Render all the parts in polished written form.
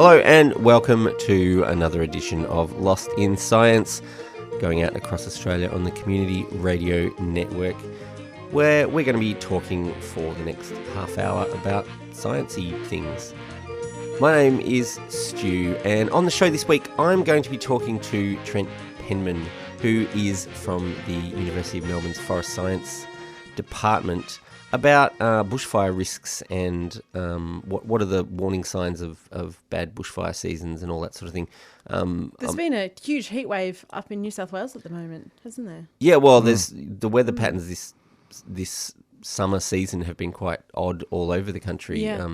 Hello and welcome to another edition of Lost in Science, going out across Australia on the Community Radio Network, where we're going to be talking for the next half hour about sciencey things. My name is Stu, and on the show this week I'm going to be talking to Trent Penman, who is from the University of Melbourne's Forest Science Department, about bushfire risks and what are the warning signs of bad bushfire seasons and all that sort of thing. There's been a huge heat wave up in New South Wales at the moment, hasn't there? Yeah, well, there's the weather patterns this summer season have been quite odd all over the country. Yeah.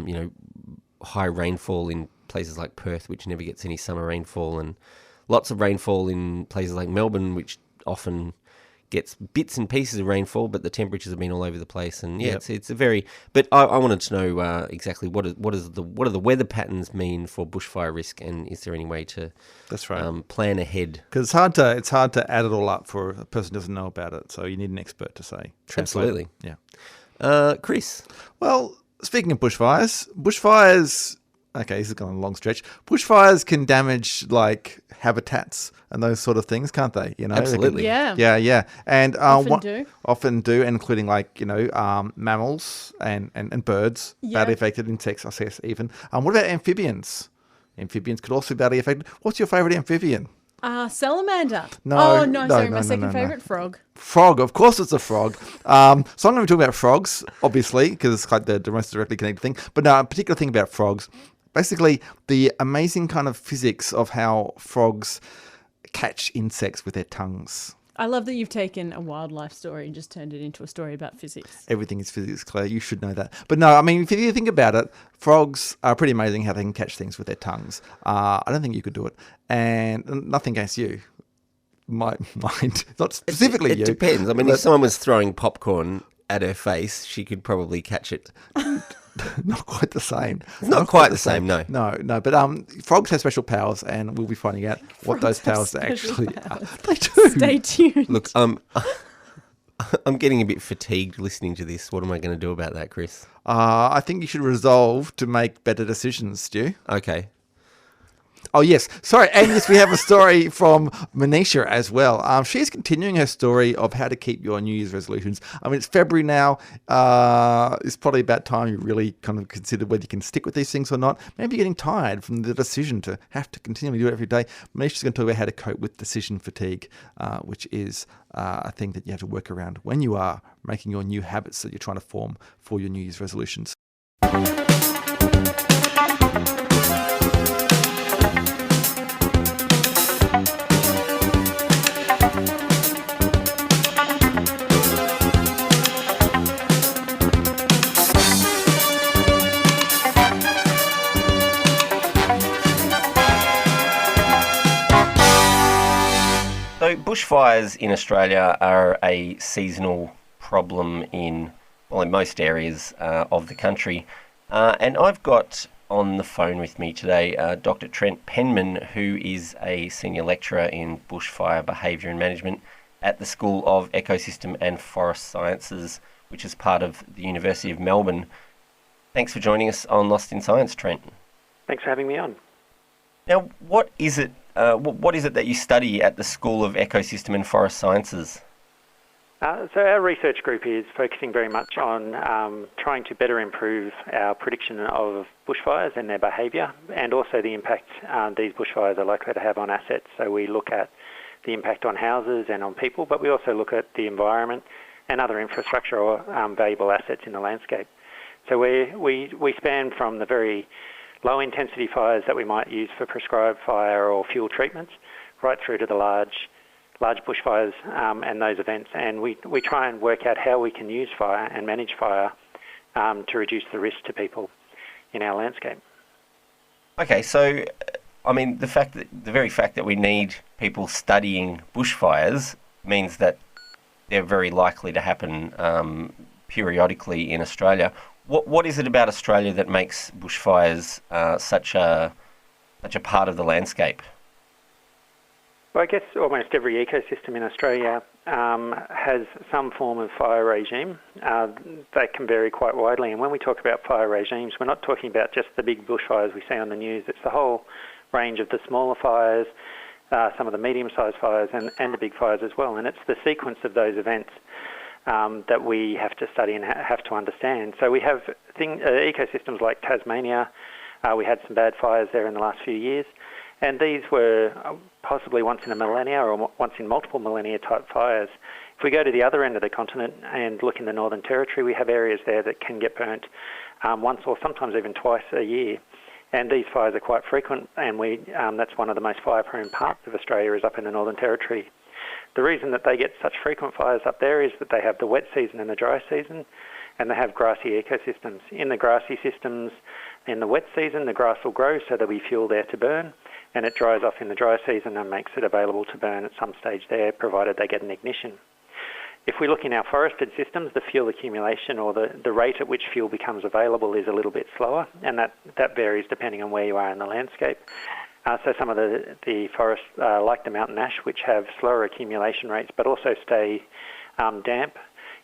High rainfall in places like Perth, which never gets any summer rainfall, and lots of rainfall in places like Melbourne, which often gets bits and pieces of rainfall, but the temperatures have been all over the place. And yeah, it's a very. But I wanted to know exactly what do the weather patterns mean for bushfire risk, and is there any way to plan ahead? Because it's hard to add it all up for a person who doesn't know about it. So you need an expert to say. Absolutely. Yeah. Chris. Well, speaking of bushfires. Okay, this is going a long stretch. Bushfires can damage like habitats and those sort of things, can't they? Absolutely. Yeah. And Often do, including like mammals and birds, badly affected, insects, I guess even. What about amphibians? Amphibians could also be badly affected. What's your favourite amphibian? Salamander. No. My second favourite, frog. Frog, of course it's a frog. So I'm going to be talking about frogs, obviously, because it's like the most directly connected thing. But no, a particular thing about frogs. Basically, the amazing kind of physics of how frogs catch insects with their tongues. I love that you've taken a wildlife story and just turned it into a story about physics. Everything is physics, Claire. You should know that. But no, I mean, if you think about it, frogs are pretty amazing how they can catch things with their tongues. I don't think you could do it. And nothing against you. My mind, not specifically you. It depends. I mean, if someone was throwing popcorn at her face, she could probably catch it. Not quite the same. Not quite the same, no. No. But frogs have special powers, and we'll be finding out what those powers actually are. They do. Stay tuned. Look, I'm getting a bit fatigued listening to this. What am I going to do about that, Chris? I think you should resolve to make better decisions, Stu. Okay. Oh, yes. Sorry. And yes, we have a story from Manisha as well. She's continuing her story of how to keep your New Year's resolutions. I mean, it's February now. It's probably about time you really kind of consider whether you can stick with these things or not. Maybe you're getting tired from the decision to have to continually do it every day. Manisha's going to talk about how to cope with decision fatigue, which is a thing that you have to work around when you are making your new habits that you're trying to form for your New Year's resolutions. So bushfires in Australia are a seasonal problem in most areas of the country. And I've got on the phone with me today Dr. Trent Penman, who is a senior lecturer in bushfire behaviour and management at the School of Ecosystem and Forest Sciences, which is part of the University of Melbourne. Thanks for joining us on Lost in Science, Trent. Thanks for having me on. Now, what is it that you study at the School of Ecosystem and Forest Sciences? So our research group is focusing very much on trying to better improve our prediction of bushfires and their behaviour, and also the impact these bushfires are likely to have on assets. So we look at the impact on houses and on people, but we also look at the environment and other infrastructure or valuable assets in the landscape. So we span from the very low-intensity fires that we might use for prescribed fire or fuel treatments, right through to the large bushfires and those events. And we try and work out how we can use fire and manage fire to reduce the risk to people in our landscape. Okay, so I mean, the very fact that we need people studying bushfires means that they're very likely to happen periodically in Australia. What is it about Australia that makes bushfires such a part of the landscape? Well, I guess almost every ecosystem in Australia has some form of fire regime. They can vary quite widely. And when we talk about fire regimes, we're not talking about just the big bushfires we see on the news. It's the whole range of the smaller fires, some of the medium-sized fires, and the big fires as well. And it's the sequence of those events that we have to study and have to understand. So we have ecosystems like Tasmania. We had some bad fires there in the last few years. And these were possibly once in a millennia or once in multiple millennia type fires. If we go to the other end of the continent and look in the Northern Territory, we have areas there that can get burnt once or sometimes even twice a year. And these fires are quite frequent, and that's one of the most fire-prone parts of Australia is up in the Northern Territory. The reason that they get such frequent fires up there is that they have the wet season and the dry season, and they have grassy ecosystems. In the grassy systems, in the wet season, the grass will grow, so there'll be fuel there to burn, and it dries off in the dry season and makes it available to burn at some stage there, provided they get an ignition. If we look in our forested systems, the fuel accumulation or the rate at which fuel becomes available is a little bit slower, and that varies depending on where you are in the landscape. So some of the forests, like the mountain ash, which have slower accumulation rates but also stay damp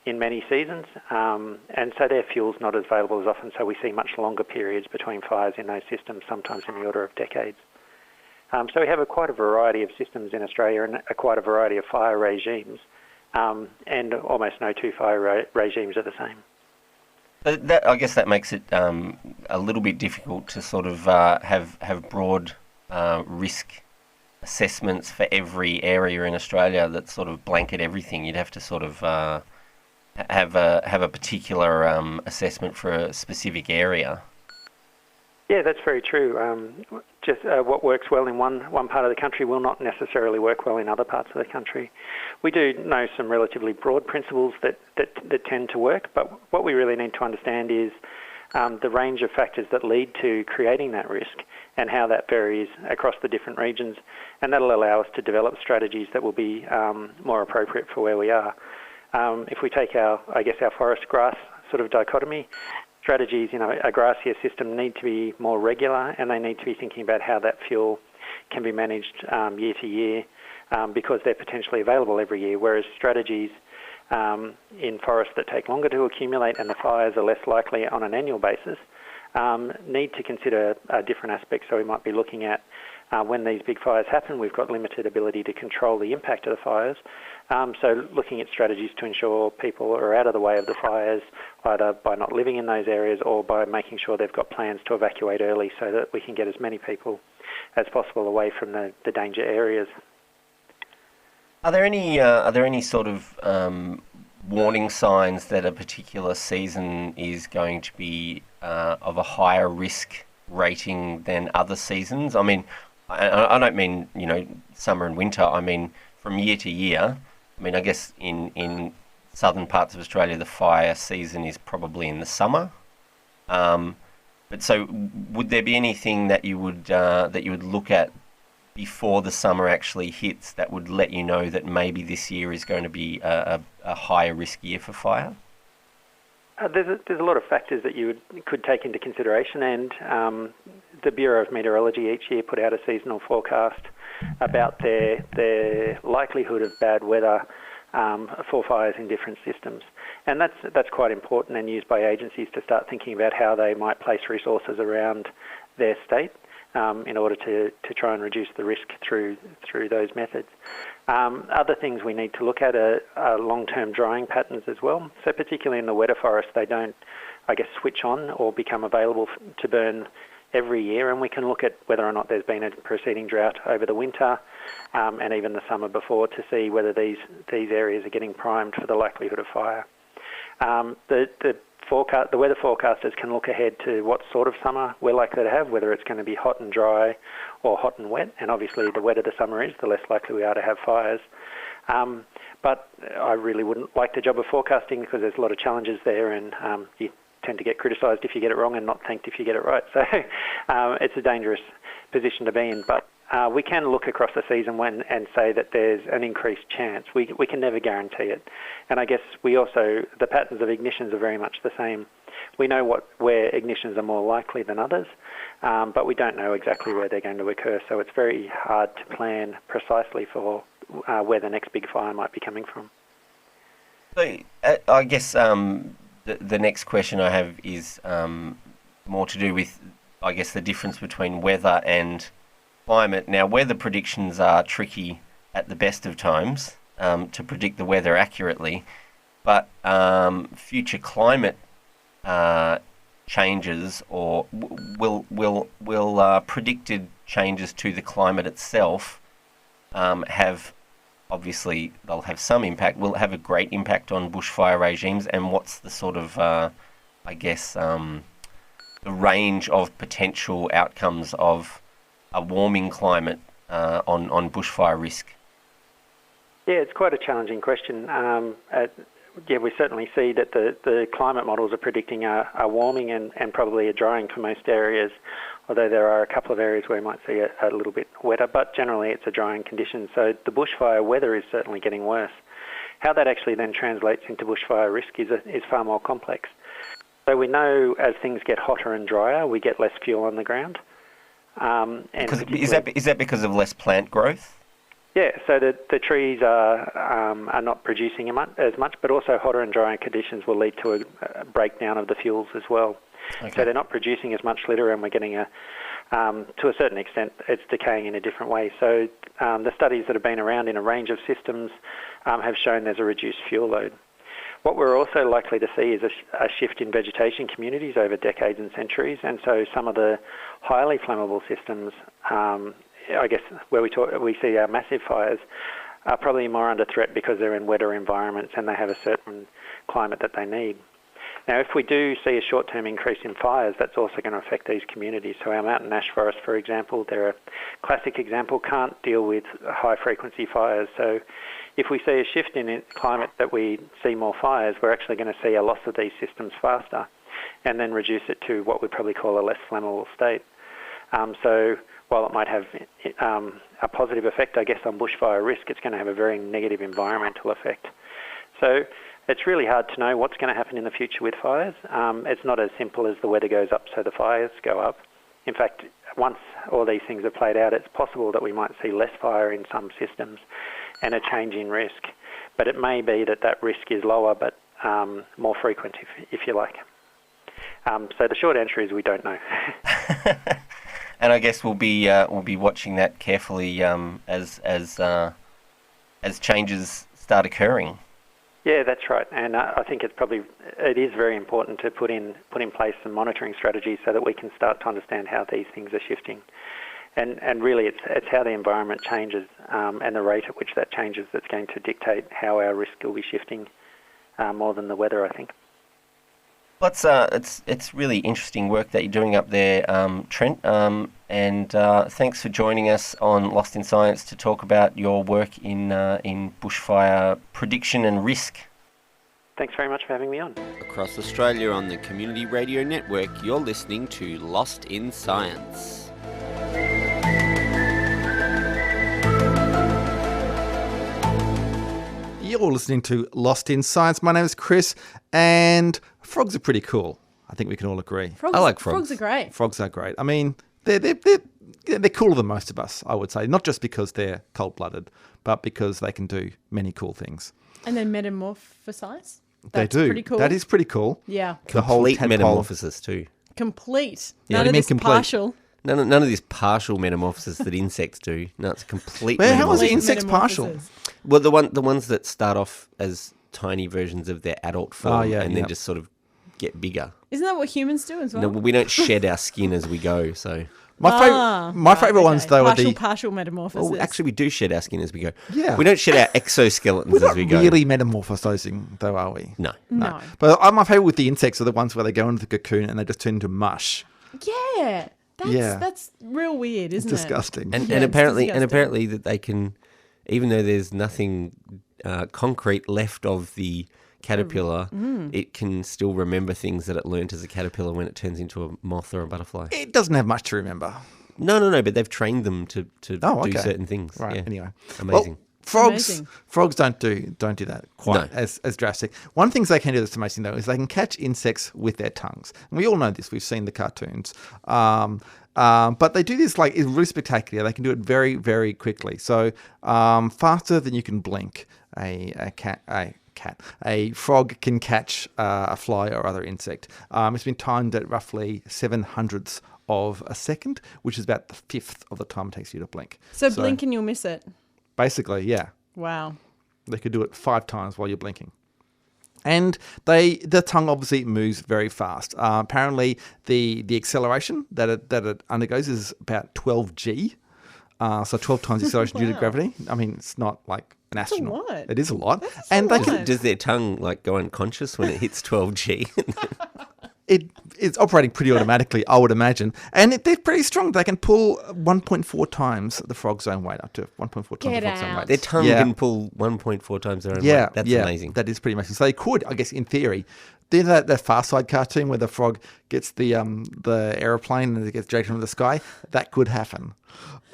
in many seasons, and so their fuel's not as available as often, so we see much longer periods between fires in those systems, sometimes in the order of decades. So we have quite a variety of systems in Australia and quite a variety of fire regimes, and almost no two fire regimes are the same. I guess that makes it a little bit difficult to sort of have broad risk assessments for every area in Australia that sort of blanket everything. You'd have to sort of have a particular assessment for a specific area. Yeah, that's very true. What works well in one part of the country will not necessarily work well in other parts of the country. We do know some relatively broad principles that tend to work, but what we really need to understand is the range of factors that lead to creating that risk and how that varies across the different regions, and that'll allow us to develop strategies that will be more appropriate for where we are. If we take our forest grass sort of dichotomy, strategies, a grassier system need to be more regular, and they need to be thinking about how that fuel can be managed year to year because they're potentially available every year, whereas strategies in forests that take longer to accumulate and the fires are less likely on an annual basis need to consider different aspects. So we might be looking at when these big fires happen, we've got limited ability to control the impact of the fires. So looking at strategies to ensure people are out of the way of the fires, either by not living in those areas or by making sure they've got plans to evacuate early so that we can get as many people as possible away from the danger areas. Are there any sort of warning signs that a particular season is going to be of a higher risk rating than other seasons? I mean, I don't mean, summer and winter. I mean, from year to year. I mean, I guess in southern parts of Australia, the fire season is probably in the summer. But so, would there be anything that you would look at before the summer actually hits that would let you know that maybe this year is going to be a higher risk year for fire? There's a lot of factors that you could take into consideration, and the Bureau of Meteorology each year put out a seasonal forecast about their likelihood of bad weather for fires in different systems. And that's quite important and used by agencies to start thinking about how they might place resources around their state in order to try and reduce the risk through those methods. Other things we need to look at are long-term drying patterns as well. So particularly in the wetter forest, they don't, switch on or become available to burn every year, and we can look at whether or not there's been a preceding drought over the winter and even the summer before to see whether these areas are getting primed for the likelihood of fire. The weather forecasters can look ahead to what sort of summer we're likely to have, whether it's going to be hot and dry or hot and wet, and obviously the wetter the summer is, the less likely we are to have fires. But I really wouldn't like the job of forecasting because there's a lot of challenges there, and you tend to get criticised if you get it wrong and not thanked if you get it right. So it's a dangerous position to be in. But we can look across the season and say that there's an increased chance. We can never guarantee it. And I guess the patterns of ignitions are very much the same. We know where ignitions are more likely than others, but we don't know exactly where they're going to occur. So it's very hard to plan precisely for where the next big fire might be coming from. So I guess the next question I have is more to do with, I guess, the difference between weather and climate. Now, weather predictions are tricky at the best of times to predict the weather accurately, but future climate changes or will predicted changes to the climate itself have, obviously they'll have some impact, will have a great impact on bushfire regimes, and what's the sort of, I guess, the range of potential outcomes of a warming climate on bushfire risk? Yeah, it's quite a challenging question. We certainly see that the climate models are predicting a warming and probably a drying for most areas, although there are a couple of areas where we might see a little bit wetter, but generally it's a drying condition. So the bushfire weather is certainly getting worse. How that actually then translates into bushfire risk is far more complex. So we know as things get hotter and drier, we get less fuel on the ground. Is that because of less plant growth? Yeah, so the trees are not producing as much, but also hotter and drier conditions will lead to a breakdown of the fuels as well. Okay. So they're not producing as much litter, and we're getting to a certain extent, it's decaying in a different way. So the studies that have been around in a range of systems have shown there's a reduced fuel load. What we're also likely to see is a shift in vegetation communities over decades and centuries, and so some of the highly flammable systems, I guess, where we see our massive fires, are probably more under threat because they're in wetter environments and they have a certain climate that they need. Now, if we do see a short-term increase in fires, that's also going to affect these communities. So our mountain ash forests, for example, they're a classic example, can't deal with high-frequency fires. So if we see a shift in climate that we see more fires, we're actually going to see a loss of these systems faster and then reduce it to what we'd probably call a less flammable state. So while it might have a positive effect, I guess, on bushfire risk, it's going to have a very negative environmental effect. So it's really hard to know what's going to happen in the future with fires. It's not as simple as the weather goes up, so the fires go up. In fact, once all these things are played out, it's possible that we might see less fire in some systems and a change in risk. But it may be that risk is lower but more frequent, if you like. So the short answer is we don't know. And I guess we'll be watching that carefully as changes start occurring. Yeah, that's right. And I think it is very important to put in place some monitoring strategies so that we can start to understand how these things are shifting. And really, it's how the environment changes and the rate at which that changes that's going to dictate how our risk will be shifting more than the weather, I think. Well, it's really interesting work that you're doing up there, Trent, and thanks for joining us on Lost in Science to talk about your work in bushfire prediction and risk. Thanks very much for having me on. Across Australia on the Community Radio Network, you're listening to Lost in Science. You're listening to Lost in Science. My name is Chris, and frogs are pretty cool. I think we can all agree. I like frogs. Frogs are great. Frogs are great. I mean, they're cooler than most of us, I would say. Not just because they're cold-blooded, but because they can do many cool things. And they metamorphosize. They do. Pretty cool. That is pretty cool. Yeah. The whole metamorphosis too. Complete. Yeah, None of this partial. None of this partial metamorphosis that insects do. No, it's a complete How is metamorphosis. insects partial? Well, the ones that start off as tiny versions of their adult form then just sort of get bigger. Isn't that what humans do as well? No, we don't shed our skin as we go, so... My favourite ones, though, are the... Partial metamorphosis. Well, actually, we do shed our skin as we go. Yeah. We don't shed our exoskeletons as we go. We're not really metamorphosing, though, are we? No. But my favourite with the insects are the ones where they go into the cocoon and they just turn into mush. Yeah. That's real weird, isn't it? Disgusting. And apparently that they can, even though there's nothing concrete left of the caterpillar, it can still remember things that it learnt as a caterpillar when it turns into a moth or a butterfly. It doesn't have much to remember. No, but they've trained them to do certain things. Right, yeah. anyway. Amazing. Amazing. Frogs don't do that quite No. as drastic. One thing they can do that's amazing though is they can catch insects with their tongues. And we all know this. We've seen the cartoons. But they do this like it's really spectacular. They can do it very, very quickly. So faster than you can blink. A frog can catch a fly or other insect. It's been timed at roughly 7/100ths of a second, which is about the fifth of the time it takes you to blink. So blink and you'll miss it. Basically, yeah. Wow. They could do it 5 times while you're blinking. And the tongue obviously moves very fast. Apparently, the acceleration that it undergoes is about 12 g. So 12 times the acceleration due to gravity. I mean, it's not like an astronaut. lot. It is a lot. That's And a they lot. can, Does their tongue like go unconscious when it hits 12G? it's operating pretty automatically, I would imagine. And they're pretty strong. They can pull 1.4 times the frog's own weight, up to 1.4 times the Get frog's own out. weight. Their tongue Yeah. can pull 1.4 times their own Yeah, weight. That's yeah, amazing. That is pretty amazing. So they could, I guess, in theory, did that Far Side cartoon where the frog gets the aeroplane and it gets dragged from the sky. That could happen.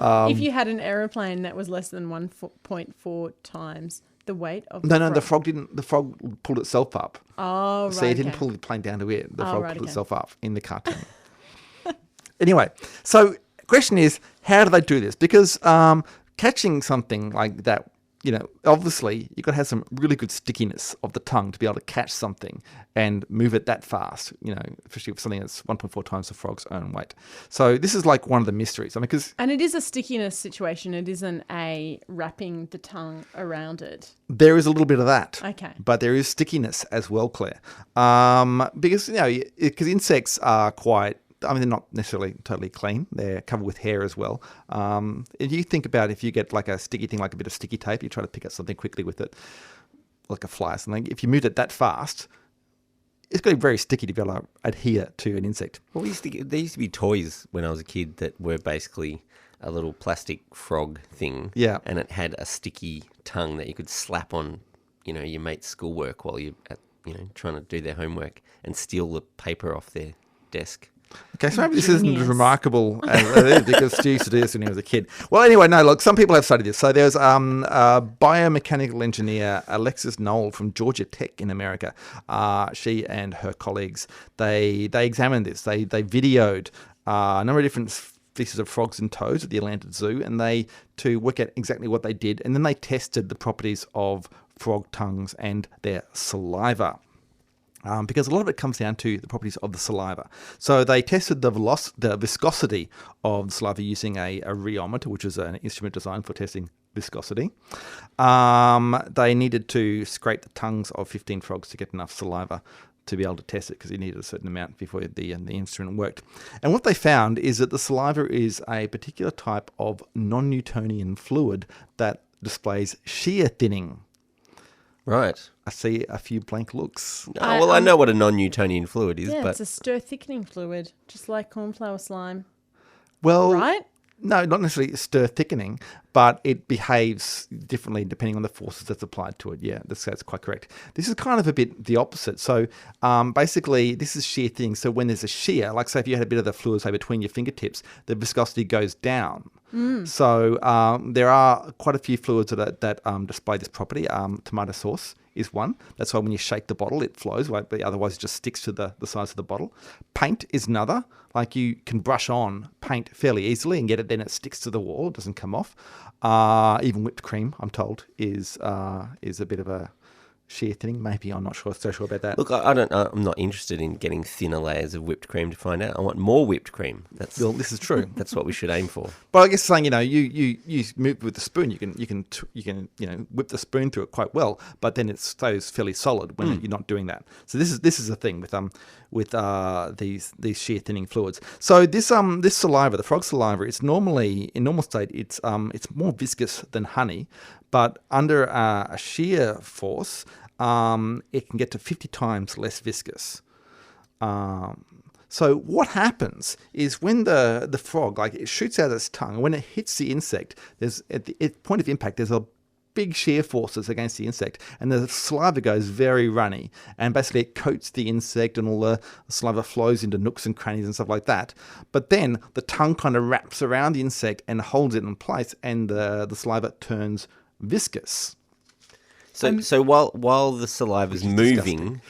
If you had an aeroplane that was less than 1.4 times the weight of No, the frog. the frog didn't. The frog pulled itself up. Oh, right. So it didn't okay. pull the plane down to it. The Oh, frog right, pulled okay. itself up in the cartoon. Anyway, so question is, how do they do this? Because catching something like that, obviously you've got to have some really good stickiness of the tongue to be able to catch something and move it that fast, especially for something that's 1.4 times the frog's own weight. So this is like one of the mysteries. I mean, because And it is a stickiness situation. It isn't a wrapping the tongue around it. there is a little bit of that. Okay. But there is stickiness as well, Claire. Because, because insects are they're not necessarily totally clean. They're covered with hair as well. If you think about if you get like a sticky thing, like a bit of sticky tape, you try to pick up something quickly with it, like a fly or something. If you move it that fast, it's going to be very sticky to be able to adhere to an insect. Well, there used to be toys when I was a kid that were basically a little plastic frog thing. Yeah. And it had a sticky tongue that you could slap on, your mate's schoolwork while you're trying to do their homework and steal the paper off their desk. Okay, so maybe this isn't as Genius. remarkable as it is because Stu used to do this when he was a kid. Well, anyway, no, look, some people have studied this. So there's biomechanical engineer Alexis Knoll from Georgia Tech in America. She and her colleagues, they examined this. They videoed a number of different species of frogs and toads at the Atlanta Zoo, and to work out exactly what they did, and then they tested the properties of frog tongues and their saliva. Because a lot of it comes down to the properties of the saliva. So they tested the viscosity of the saliva using a rheometer, which is an instrument designed for testing viscosity. They needed to scrape the tongues of 15 frogs to get enough saliva to be able to test it because you needed a certain amount before the instrument worked. And what they found is that the saliva is a particular type of non-newtonian fluid that displays shear thinning. Right. I see a few blank looks. I know what a non-Newtonian fluid is, Yeah, but it's a stir thickening fluid, just like cornflower slime. Well, Right? No, not necessarily stir thickening, but it behaves differently depending on the forces that's applied to it. Yeah, that's quite correct. This is kind of a bit the opposite. So basically, this is shear thinning. So when there's a shear, like say if you had a bit of the fluid, say between your fingertips, the viscosity goes down. So there are quite a few fluids that display this property. Tomato sauce is one. That's why when you shake the bottle, it flows. But otherwise, it just sticks to the sides of the bottle. Paint is another. Like you can brush on paint fairly easily and get it, then it sticks to the wall. It doesn't come off. Even whipped cream, I'm told, is a bit of a shear thinning. Maybe I'm not so sure about that. look, I'm not interested in getting thinner layers of whipped cream to find out. I want more whipped cream. Well, this is true. That's what we should aim for. But I guess saying, you move with the spoon, you can whip the spoon through it quite well, but then it stays fairly solid when you're not doing that. So this is the thing with these shear thinning fluids. So this saliva, the frog saliva, it's normally in normal state it's more viscous than honey, but under a shear force, it can get to 50 times less viscous. So what happens is when the frog, like it shoots out its tongue, and when it hits the insect, there's at the point of impact, there's a big shear forces against the insect, and the saliva goes very runny, and basically it coats the insect, and all the saliva flows into nooks and crannies and stuff like that. But then the tongue kind of wraps around the insect and holds it in place, and the saliva turns viscous. So while the saliva is moving,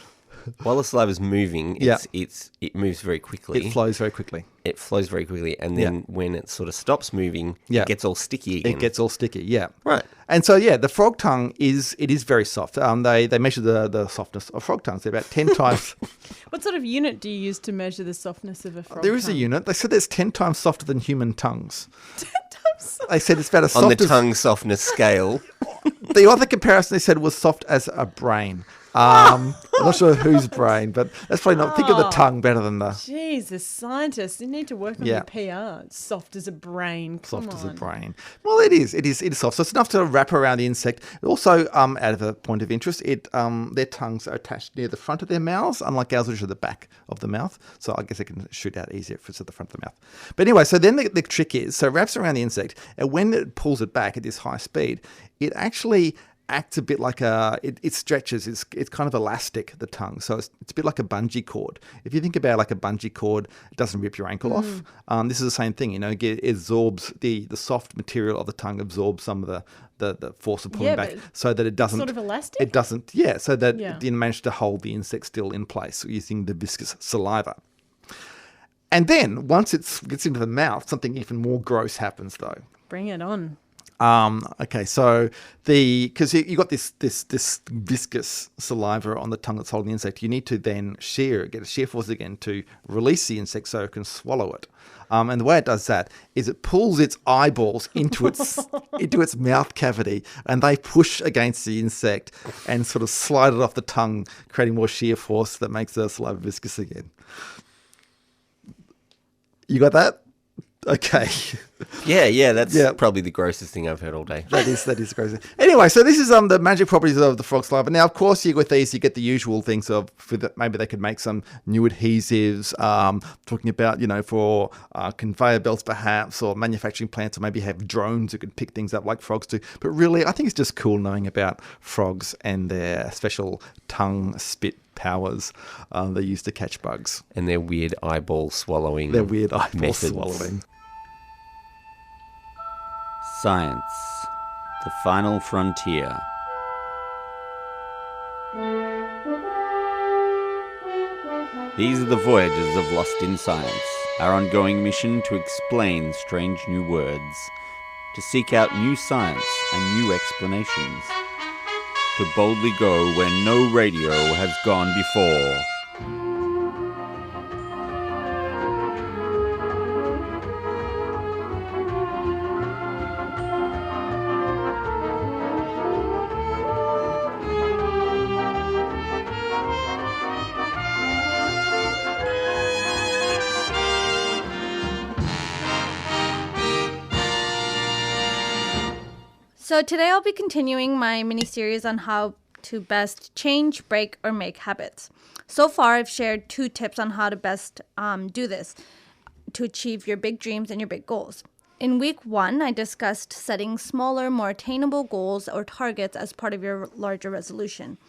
it moves very quickly. It flows very quickly. And then when it sort of stops moving, it gets all sticky again. It gets all sticky, yeah. Right. And so, the frog tongue is very soft. They measure the softness of frog tongues. They're about 10 times. What sort of unit do you use to measure the softness of a frog There is a tongue? unit. They said it's 10 times softer than human tongues. 10 times softer? They said it's about as soft On the as... tongue softness scale. The other comparison they said was soft as a brain. I'm not sure whose brain, but that's probably not. Think of the tongue better than the... Jeez, the scientists, you need to work on your PR. It's soft as a brain. Come Soft as a on. brain. Well, it is soft. So it's enough to wrap around the insect. Also, out of a point of interest, their tongues are attached near the front of their mouths, unlike ours, which are the back of the mouth. So I guess it can shoot out easier if it's at the front of the mouth. But anyway, so then the trick is, so it wraps around the insect, and when it pulls it back at this high speed, it actually acts a bit like it stretches. It's kind of elastic, the tongue. So it's a bit like a bungee cord. If you think about like a bungee cord, it doesn't rip your ankle off. This is the same thing, it absorbs the soft material of the tongue, absorbs some of the force of pulling back, so that it doesn't... Sort of elastic? It doesn't, so that you manage to hold the insect still in place using the viscous saliva. And then, once it gets into the mouth, something even more gross happens, though. Bring it on. Okay, so because you got this viscous saliva on the tongue that's holding the insect, you need to then get a shear force again to release the insect so it can swallow it. And the way it does that is it pulls its eyeballs into its mouth cavity, and they push against the insect and sort of slide it off the tongue, creating more shear force that makes the saliva viscous again. You got that? Okay. Yeah, that's probably the grossest thing I've heard all day. That is crazy. Anyway, so this is the magic properties of the frog saliva. Now, of course, with these, you get the usual things of maybe they could make some new adhesives, talking about, for conveyor belts perhaps, or manufacturing plants, or maybe have drones who can pick things up like frogs do. But really, I think it's just cool knowing about frogs and their special tongue spit powers they use to catch bugs. And their weird eyeball swallowing. Swallowing. Science, the final frontier. These are the voyages of Lost in Science, our ongoing mission to explain strange new words, to seek out new science and new explanations, to boldly go where no radio has gone before. So today I'll be continuing my mini-series on how to best change, break, or make habits. So far, I've shared 2 tips on how to best do this to achieve your big dreams and your big goals. In week 1, I discussed setting smaller, more attainable goals or targets as part of your larger resolution.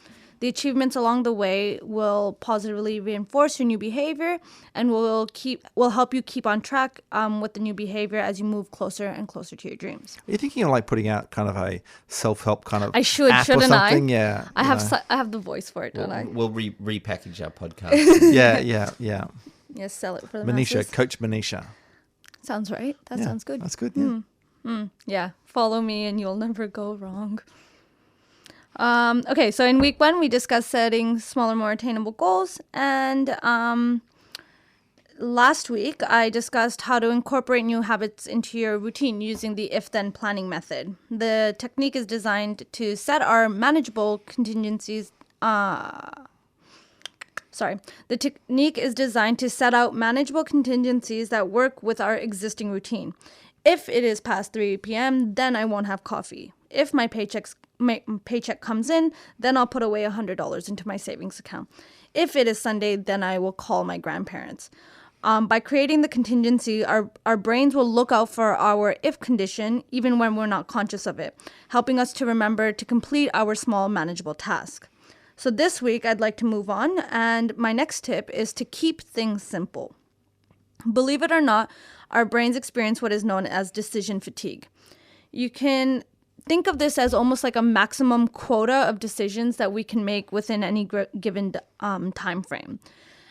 The achievements along the way will positively reinforce your new behavior and will help you keep on track with the new behavior as you move closer and closer to your dreams. Are you thinking of putting out kind of a self-help kind of I should, app shouldn't or something? I? Yeah. I have the voice for it, don't I? We'll repackage our podcast. Yeah. Yes, sell it for the Manisha, masses. Coach Manisha. Sounds right. That sounds good. That's good, yeah. Yeah, follow me and you'll never go wrong. Okay, so in week 1, we discussed setting smaller, more attainable goals. And last week, I discussed how to incorporate new habits into your routine using the if-then planning method. The technique is designed to set our manageable contingencies. The technique is designed to set out manageable contingencies that work with our existing routine. If it is past 3 p.m., then I won't have coffee. If my paycheck comes in, then I'll put away $100 into my savings account. If it is Sunday, then I will call my grandparents. By creating the contingency, our brains will look out for our if condition, even when we're not conscious of it, helping us to remember to complete our small, manageable task. So this week, I'd like to move on, and my next tip is to keep things simple. Believe it or not, our brains experience what is known as decision fatigue. You can think of this as almost like a maximum quota of decisions that we can make within any given time frame.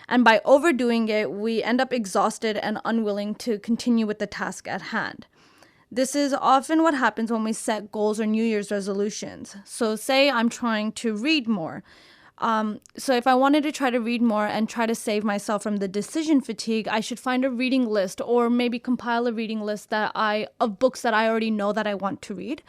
And by overdoing it, we end up exhausted and unwilling to continue with the task at hand. This is often what happens when we set goals or New Year's resolutions. So say I'm trying to read more. So if I wanted to try to read more and try to save myself from the decision fatigue, I should find a reading list or maybe compile a reading list of books that I already know that I want to read.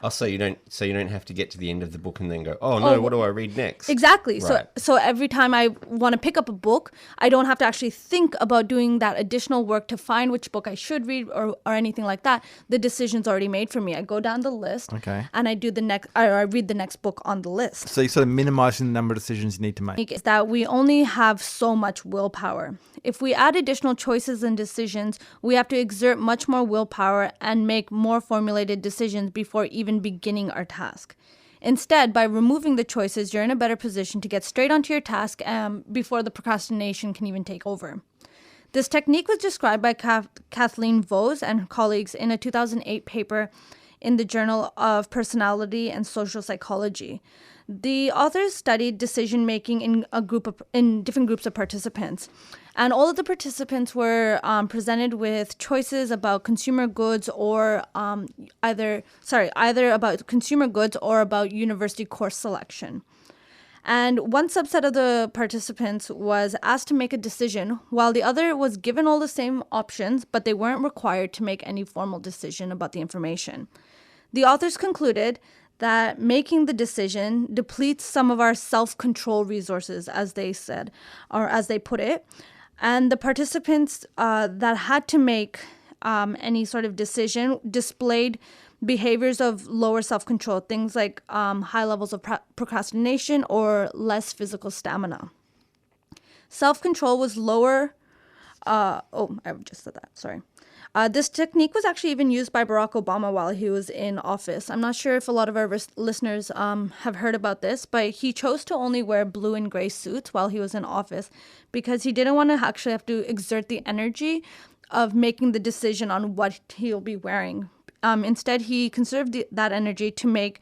So you don't have to get to the end of the book and then go, oh no, what do I read next? Exactly. Right. So every time I want to pick up a book, I don't have to actually think about doing that additional work to find which book I should read or anything like that. The decision's already made for me. I go down the list and I read the next book on the list. So you're sort of minimizing the number of decisions you need to make. Is that we only have so much willpower. If we add additional choices and decisions, we have to exert much more willpower and make more formulated decisions before even beginning our task. Instead, by removing the choices, you're in a better position to get straight onto your task before the procrastination can even take over. This technique was described by Kathleen Vose and her colleagues in a 2008 paper in the Journal of Personality and Social Psychology. The authors studied decision-making in different groups of participants. And all of the participants were presented with choices about consumer goods or either about consumer goods or about university course selection. And one subset of the participants was asked to make a decision, while the other was given all the same options, but they weren't required to make any formal decision about the information. The authors concluded that making the decision depletes some of our self-control resources, as they said, or as they put it. And the participants that had to make any sort of decision displayed behaviors of lower self-control, things like high levels of procrastination or less physical stamina. Self-control was lower. I just said that. Sorry. This technique was actually even used by Barack Obama while he was in office. I'm not sure if a lot of our listeners have heard about this, but he chose to only wear blue and gray suits while he was in office because he didn't want to actually have to exert the energy of making the decision on what he'll be wearing. Instead, he conserved that energy to make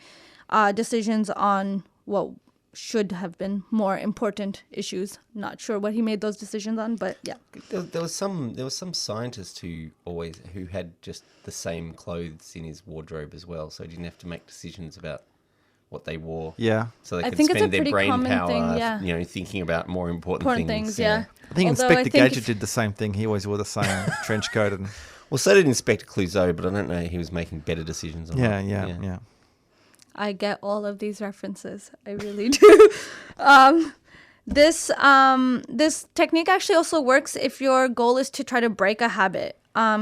decisions on what should have been more important issues. Not sure what he made those decisions on, but yeah. There was some scientist who had just the same clothes in his wardrobe as well, so he didn't have to make decisions about what they wore. Yeah. So they could spend their brain power, thinking about more important things. Yeah. I think Inspector Gadget did the same thing. He always wore the same trench coat and. Well, so did Inspector Clouseau, but I don't know. He was making better decisions. Yeah. I get all of these references. I really do. This technique actually also works if your goal is to try to break a habit.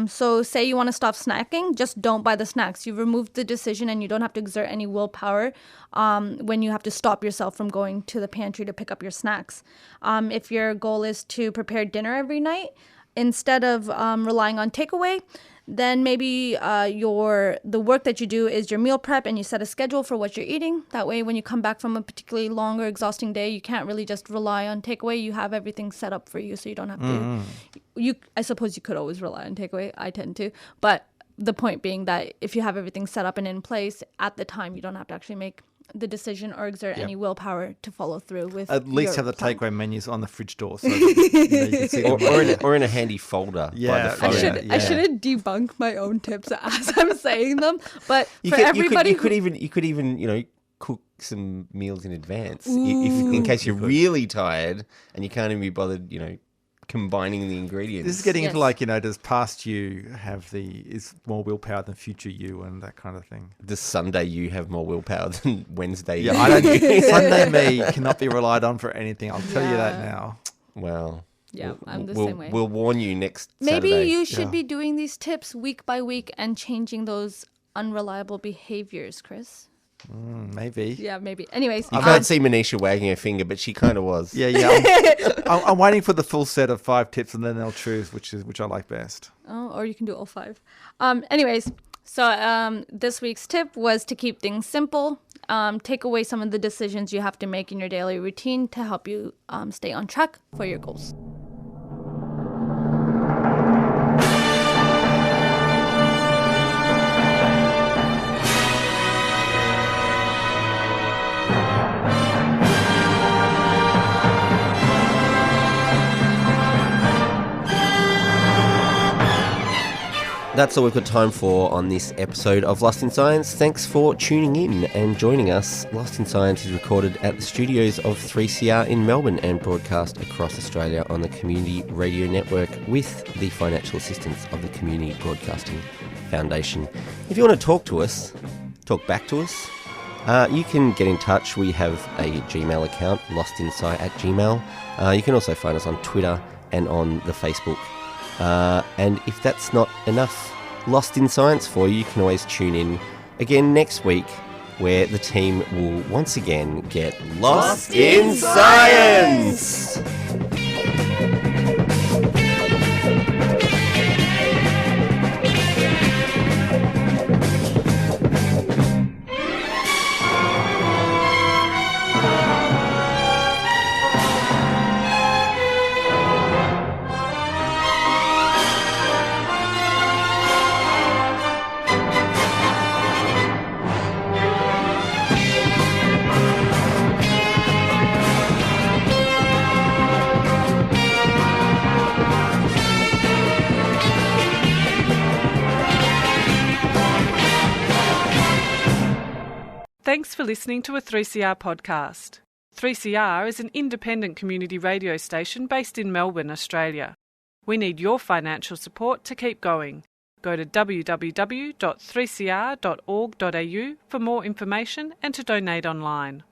So say you want to stop snacking, just don't buy the snacks. You've removed the decision and you don't have to exert any willpower when you have to stop yourself from going to the pantry to pick up your snacks. If your goal is to prepare dinner every night, instead of relying on takeaway, then maybe the work that you do is your meal prep and you set a schedule for what you're eating. That way, when you come back from a particularly long or exhausting day, you can't really just rely on takeaway. You have everything set up for you, so you don't have to. I suppose you could always rely on takeaway. I tend to. But the point being that if you have everything set up and in place at the time, you don't have to actually make the decision or exert any willpower to follow through with. At least have the takeaway menus on the fridge door, so you can see or in a handy folder. Yeah, by the phone. I shouldn't debunk my own tips as I'm saying them, but you could even cook some meals in advance in case you're really tired and you can't even be bothered combining the ingredients. This is getting into does past you is more willpower than future you and that kind of thing. Does Sunday you have more willpower than Wednesday? Yeah, I don't. Sunday me cannot be relied on for anything. I'll tell you that now. Well. Yeah, I'm the same way. We'll warn you next Maybe Saturday. You should be doing these tips week by week and changing those unreliable behaviors, Chris. Maybe. Yeah, maybe. Anyways. You can't see Manisha wagging her finger, but she kind of was. Yeah. I'm waiting for the full set of 5 tips and then they'll choose which I like best. Oh, or you can do all 5. Anyways, so this week's tip was to keep things simple. Take away some of the decisions you have to make in your daily routine to help you stay on track for your goals. That's all we've got time for on this episode of Lost in Science. Thanks for tuning in and joining us. Lost in Science is recorded at the studios of 3CR in Melbourne and broadcast across Australia on the Community Radio Network with the financial assistance of the Community Broadcasting Foundation. If you want to talk to us, talk back to us, you can get in touch. We have a Gmail account, lostinsight@gmail. You can also find us on Twitter and on the Facebook. And if that's not enough Lost in Science for you, you can always tune in again next week where the team will once again get Lost in Science! Thanks for listening to a 3CR podcast. 3CR is an independent community radio station based in Melbourne, Australia. We need your financial support to keep going. Go to www.3cr.org.au for more information and to donate online.